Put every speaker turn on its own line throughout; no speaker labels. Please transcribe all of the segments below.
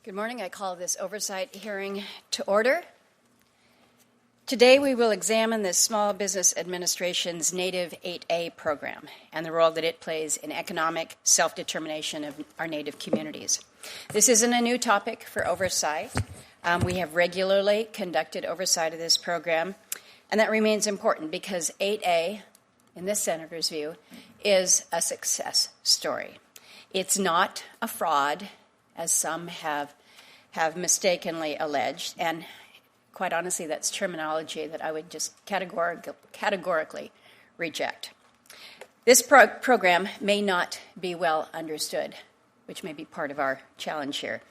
Good morning. I call this Oversight hearing to order. Today we will examine the Small Business Administration's Native 8A program and the role that it plays in economic self-determination of our Native communities. This isn't a new topic for Oversight. We have regularly conducted oversight of this program, and that remains important because 8A, in this Senator's view, is a success story. It's not a fraud, as some have mistakenly alleged, and quite honestly, that's terminology that I would just categorically reject. This program may not be well understood, which may be part of our challenge here,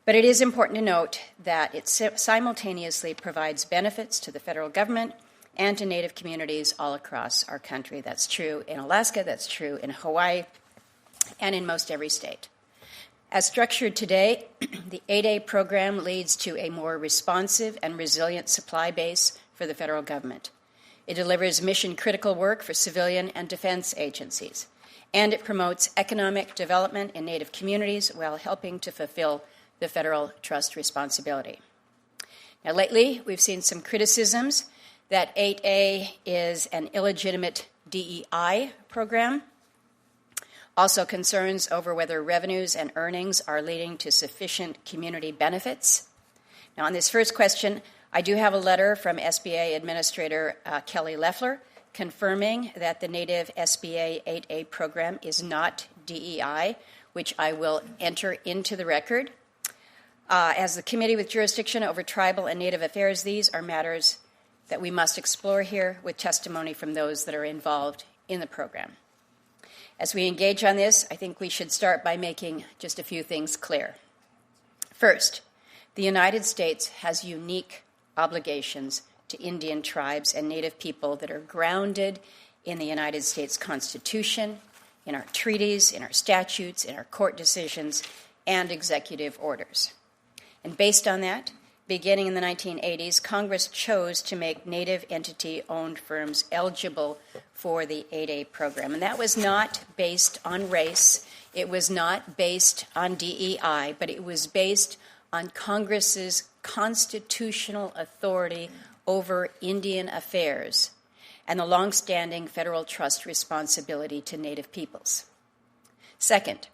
but it is important to note that it simultaneously provides benefits to the federal government and to Native communities all across our country. That's true in Alaska, that's true in Hawaii, and in most every state. As structured today, the 8A program leads to a more responsive and resilient supply base for the federal government. It delivers mission-critical work for civilian and defense agencies, and it promotes economic development in Native communities while helping to fulfill the federal trust responsibility. Now, lately, we've seen some criticisms that 8A is an illegitimate DEI program. Also concerns over whether revenues and earnings are leading to sufficient community benefits. Now, on this first question, I do have a letter from SBA Administrator Kelly Loeffler confirming that the Native SBA 8A program is not DEI, which I will enter into the record. As the Committee with Jurisdiction over Tribal and Native Affairs, these are matters that we must explore here with testimony from those that are involved in the program. As we engage on this, I think we should start by making just a few things clear. First, the United States has unique obligations to Indian tribes and Native people that are grounded in the United States Constitution, in our treaties, in our statutes, in our court decisions, and executive orders. And based on that, beginning in the 1980s, Congress chose to make Native entity-owned firms eligible for the 8A program. And that was not based on race, it was not based on DEI, but it was based on Congress's constitutional authority over Indian affairs and the longstanding federal trust responsibility to Native peoples. Second,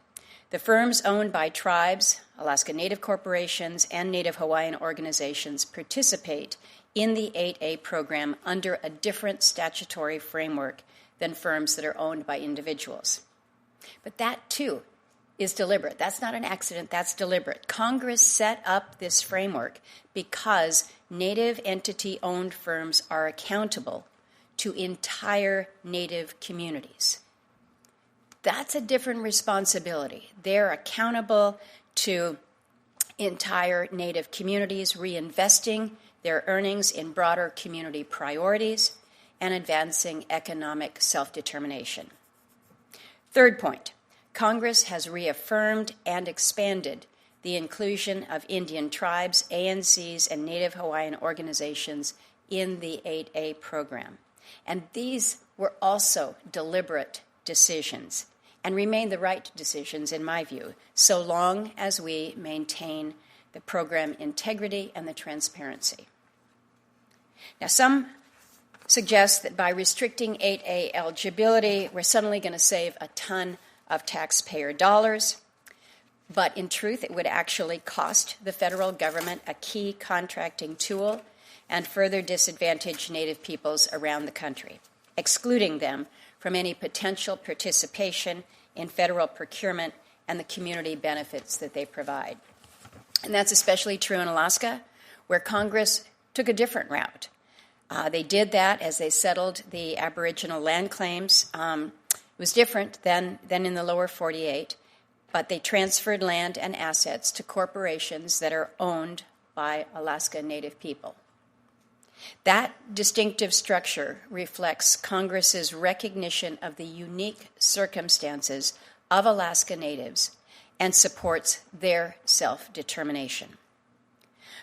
the firms owned by tribes, Alaska Native corporations, and Native Hawaiian organizations participate in the 8A program under a different statutory framework than firms that are owned by individuals. But that, too, is deliberate. That's not an accident, that's deliberate. Congress set up this framework because Native entity-owned firms are accountable to entire Native communities. That's a different responsibility. They're accountable to entire Native communities, reinvesting their earnings in broader community priorities and advancing economic self-determination. Third point, Congress has reaffirmed and expanded the inclusion of Indian tribes, ANCs, and Native Hawaiian organizations in the 8A program. And these were also deliberate decisions and remain the right decisions, in my view, so long as we maintain the program integrity and the transparency. Now, some suggest that by restricting 8A eligibility, we're suddenly going to save a ton of taxpayer dollars, but in truth, it would actually cost the federal government a key contracting tool and further disadvantage Native peoples around the country, excluding them from any potential participation in federal procurement and the community benefits that they provide. And that's especially true in Alaska, where Congress took a different route. They did that as they settled the Aboriginal land claims. It was different than in the lower 48, but they transferred land and assets to corporations that are owned by Alaska Native people. That distinctive structure reflects Congress's recognition of the unique circumstances of Alaska Natives and supports their self-determination.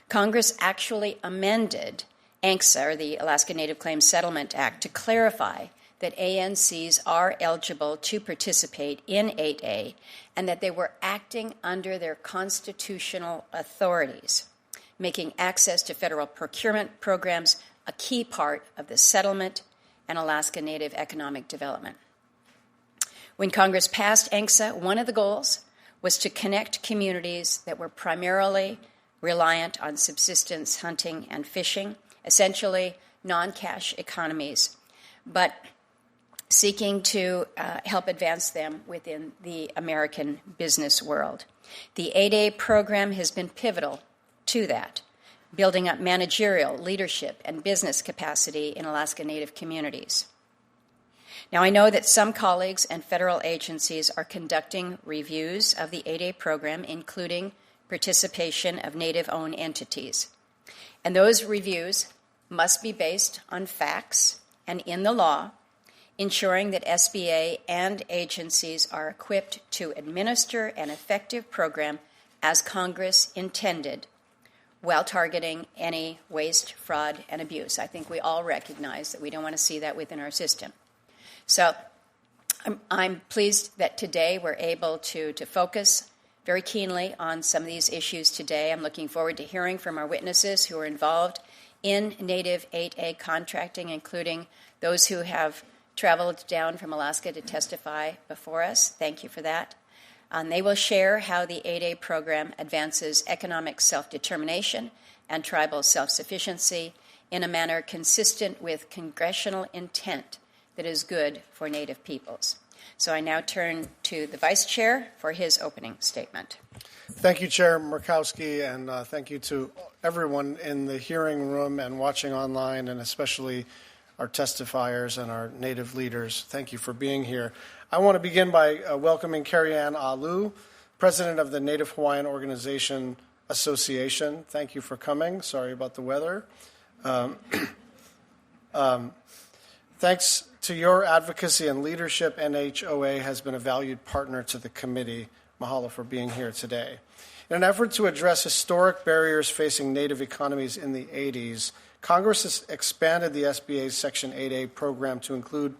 Congress actually amended ANCSA, or the Alaska Native Claims Settlement Act, to clarify that ANCs are eligible to participate in 8A and that they were acting under their constitutional authorities, making access to federal procurement programs a key part of the settlement and Alaska Native economic development. When Congress passed ANCSA, one of the goals was to connect communities that were primarily reliant on subsistence hunting and fishing, essentially non-cash economies, but seeking to help advance them within the American business world. The 8A program has been pivotal to that, building up managerial, leadership, and business capacity in Alaska Native communities. Now, I know that some colleagues and federal agencies are conducting reviews of the 8A program, including participation of Native-owned entities. And those reviews must be based on facts and in the law, ensuring that SBA and agencies are equipped to administer an effective program as Congress intended, while targeting any waste, fraud, and abuse. I think we all recognize that we don't want to see that within our system. So I'm pleased that today we're able to focus very keenly on some of these issues today. I'm looking forward to hearing from our witnesses who are involved in Native 8A contracting, including those who have traveled down from Alaska to testify before us. Thank you for that. They will share how the 8A program advances economic self-determination and tribal self-sufficiency in a manner consistent with congressional intent that is good for Native peoples. So I now turn to the Vice Chair for his opening statement.
Thank you, Chair Murkowski, and thank you to everyone in the hearing room and watching online, and especially our testifiers and our Native leaders. Thank you for being here. I want to begin by welcoming Cariann Ah Loo, President of the Native Hawaiian Organization Association. Thank you for coming. Sorry about the weather. Thanks to your advocacy and leadership, NHOA has been a valued partner to the committee. Mahalo for being here today. In an effort to address historic barriers facing Native economies in the 80s, Congress has expanded the SBA's Section 8A program to include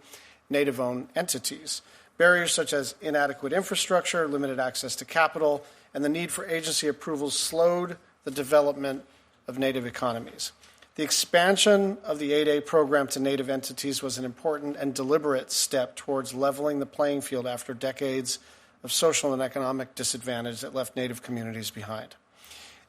Native-owned entities. Barriers such as inadequate infrastructure, limited access to capital, and the need for agency approvals slowed the development of Native economies. The expansion of the 8A program to Native entities was an important and deliberate step towards leveling the playing field after decades of social and economic disadvantage that left Native communities behind.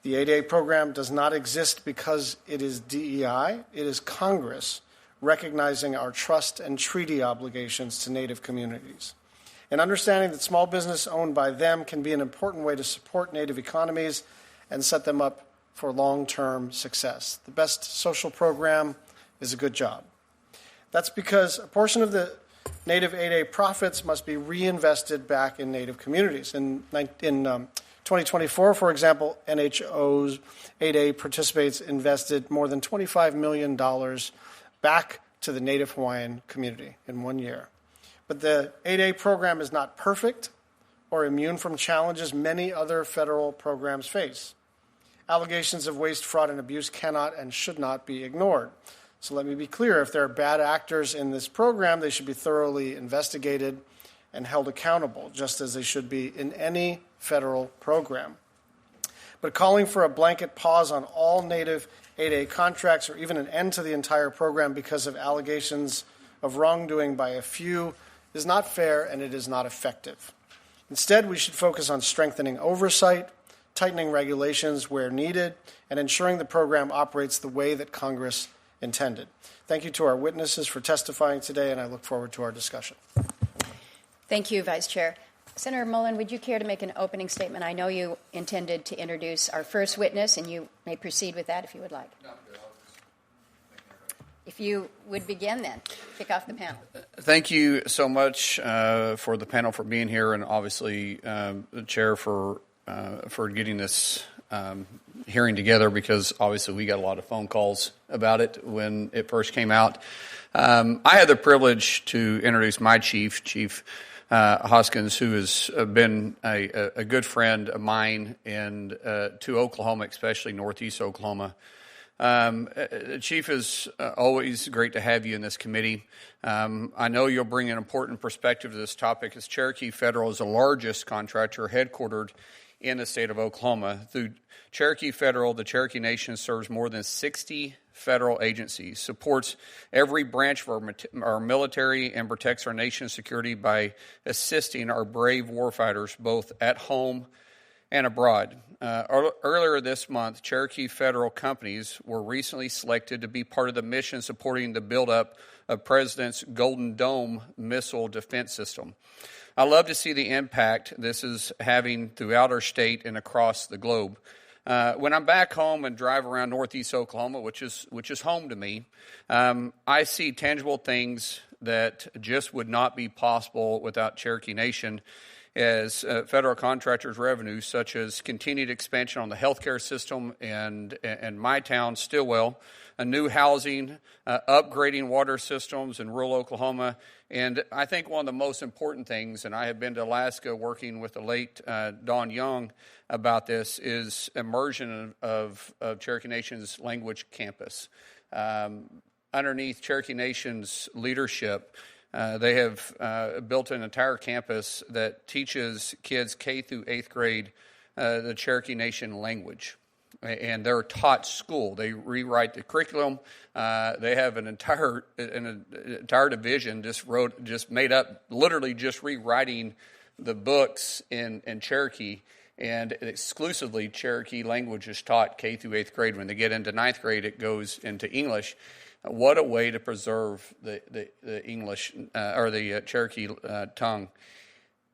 The 8A program does not exist because it is DEI. It is Congress recognizing our trust and treaty obligations to Native communities. And understanding that small business owned by them can be an important way to support Native economies and set them up for long-term success. The best social program is a good job. That's because a portion of the Native 8A profits must be reinvested back in Native communities. In 2024, for example, NHO's 8A participates invested more than $25 million back to the Native Hawaiian community in 1 year. But the 8A program is not perfect or immune from challenges many other federal programs face. Allegations of waste, fraud, and abuse cannot and should not be ignored. So let me be clear, if there are bad actors in this program, they should be thoroughly investigated and held accountable, just as they should be in any federal program. But calling for a blanket pause on all Native 8A contracts or even an end to the entire program because of allegations of wrongdoing by a few is not fair and it is not effective. Instead, we should focus on strengthening oversight, tightening regulations where needed, and ensuring the program operates the way that Congress intended. Thank you to our witnesses for testifying today, and I look forward to our discussion.
Thank you, Vice Chair. Senator Mullen, would you care to make an opening statement? I know you intended to introduce our first witness, and you may proceed with that if you would like. If you would begin then, kick off the panel.
Thank you so much for the panel for being here, and obviously the chair for getting this hearing together, because obviously we got a lot of phone calls about it when it first came out. I had the privilege to introduce my chief Hoskins, who has been a good friend of mine and to Oklahoma, especially Northeast Oklahoma, Chief, is always great to have you in this committee. I know you'll bring an important perspective to this topic, as Cherokee Federal is the largest contractor headquartered in the state of Oklahoma. Through Cherokee Federal, the Cherokee Nation serves more than 60 federal agencies, supports every branch of our military, and protects our nation's security by assisting our brave warfighters both at home and abroad. Earlier this month, Cherokee Federal companies were recently selected to be part of the mission supporting the buildup of President's Golden Dome missile defense system. I love to see the impact this is having throughout our state and across the globe. When I'm back home and drive around northeast Oklahoma, which is home to me, I see tangible things that just would not be possible without Cherokee Nation, as federal contractors' revenues, such as continued expansion on the healthcare system and my town, Stillwell, a new housing, upgrading water systems in rural Oklahoma. And I think one of the most important things, and I have been to Alaska working with the late Don Young about this, is immersion of Cherokee Nation's language campus. Underneath Cherokee Nation's leadership, they have built an entire campus that teaches kids K through 8th grade the Cherokee Nation language. And they're taught school. They rewrite the curriculum. They have an entire division just made up, literally just rewriting the books in Cherokee. And exclusively Cherokee language is taught K through 8th grade. When they get into 9th grade, it goes into English. What a way to preserve the English or the Cherokee tongue.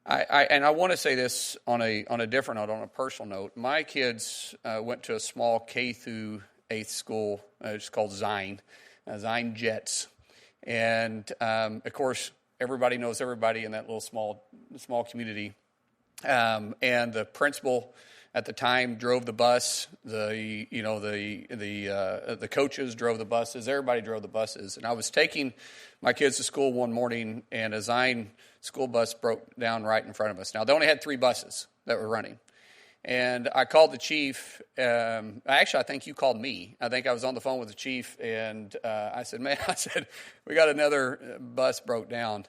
I want to say this on a different note, on a personal note. My kids went to a small K through 8th school. It's called Zion Jets, and of course everybody knows everybody in that little small community. And the principal at the time drove the bus. The coaches drove the buses. Everybody drove the buses. And I was taking my kids to school one morning, and a Zion school bus broke down right in front of us. Now, they only had 3 buses that were running. And I called the chief. Actually, I think you called me. I think I was on the phone with the chief, and I said, we got another bus broke down.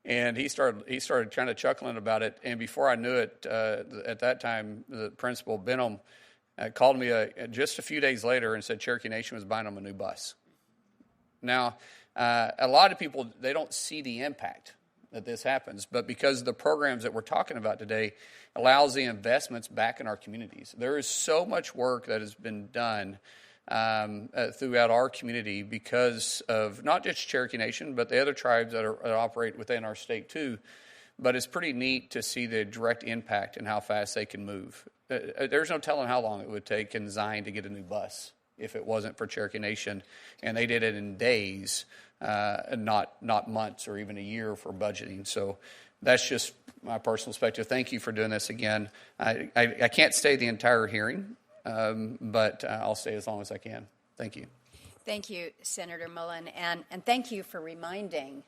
And he started kind of chuckling about it. And before I knew it, at that time, the principal, Benham, called me just a few days later and said Cherokee Nation was buying them a new bus. Now, a lot of people, they don't see the impact that this happens, but because the programs that we're talking about today allows the investments back in our communities. There is so much work that has been done throughout our community because of not just Cherokee Nation, but the other tribes that operate within our state too. But it's pretty neat to see the direct impact and how fast they can move. There's no telling how long it would take in Zion to get a new bus if it wasn't for Cherokee Nation, and they did it in days, not months or even a year for budgeting. So that's just my personal perspective. Thank you for doing this again. I can't stay the entire hearing. But I'll stay as long as I can. Thank you.
Thank you, Senator Mullen, and thank you for reminding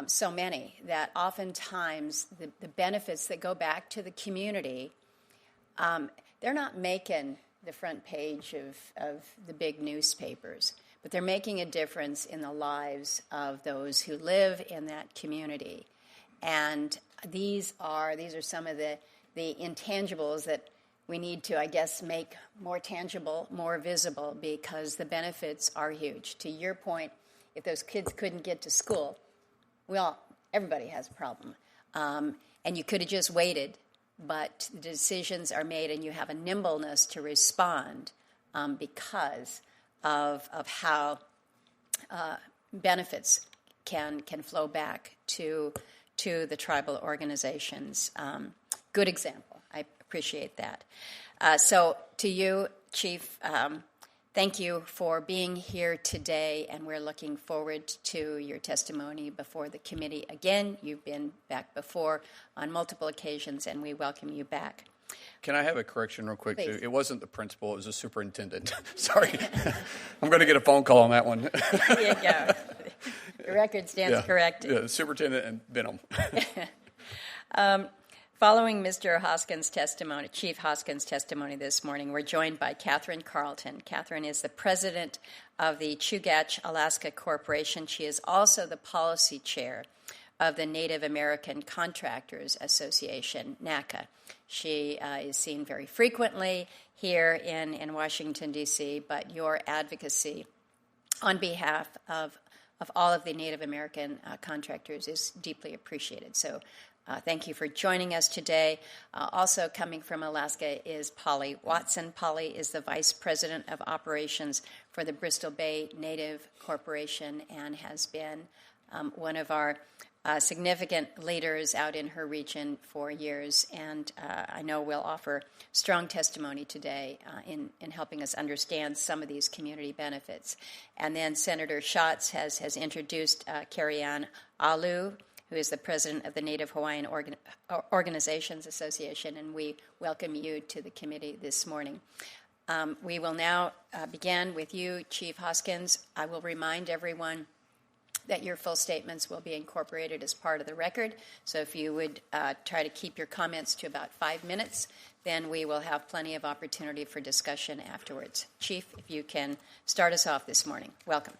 so many that oftentimes the benefits that go back to the community, they're not making the front page of the big newspapers, but they're making a difference in the lives of those who live in that community. And these are some of the intangibles that we need to, I guess, make more tangible, more visible, because the benefits are huge. To your point, if those kids couldn't get to school, everybody has a problem. And you could have just waited, but the decisions are made and you have a nimbleness to respond because of how benefits can flow back to the tribal organizations. Good example. I appreciate that. So to you, Chief, thank you for being here today, and we're looking forward to your testimony before the committee again. You've been back before on multiple occasions, and we welcome you back.
Can I have a correction real quick,
Please.
too? It wasn't the principal, it was the superintendent. Sorry. I'm going to get a phone call on that one.
There you go. The record stands corrected.
Yeah, the superintendent and Benham.
Following Mr. Hoskin's testimony, Chief Hoskin's testimony this morning, we're joined by Katherine Carlton. Katherine is the president of the Chugach Alaska Corporation. She is also the policy chair of the Native American Contractors Association, NACA. She is seen very frequently here in Washington, D.C., but your advocacy on behalf of all of the Native American contractors is deeply appreciated. So thank you for joining us today. Also coming from Alaska is Polly Watson. Polly is the Vice President of Operations for the Bristol Bay Native Corporation and has been one of our significant leaders out in her region for years, and I know will offer strong testimony today in helping us understand some of these community benefits. And then Senator Schatz has introduced Cariann Ah Loo, who is the president of the Native Hawaiian Organizations Association, and we welcome you to the committee this morning. We will now begin with you, Chief Hoskins. I will remind everyone that your full statements will be incorporated as part of the record. So if you would try to keep your comments to about 5 minutes, then we will have plenty of opportunity for discussion afterwards. Chief, if you can start us off this morning. Welcome.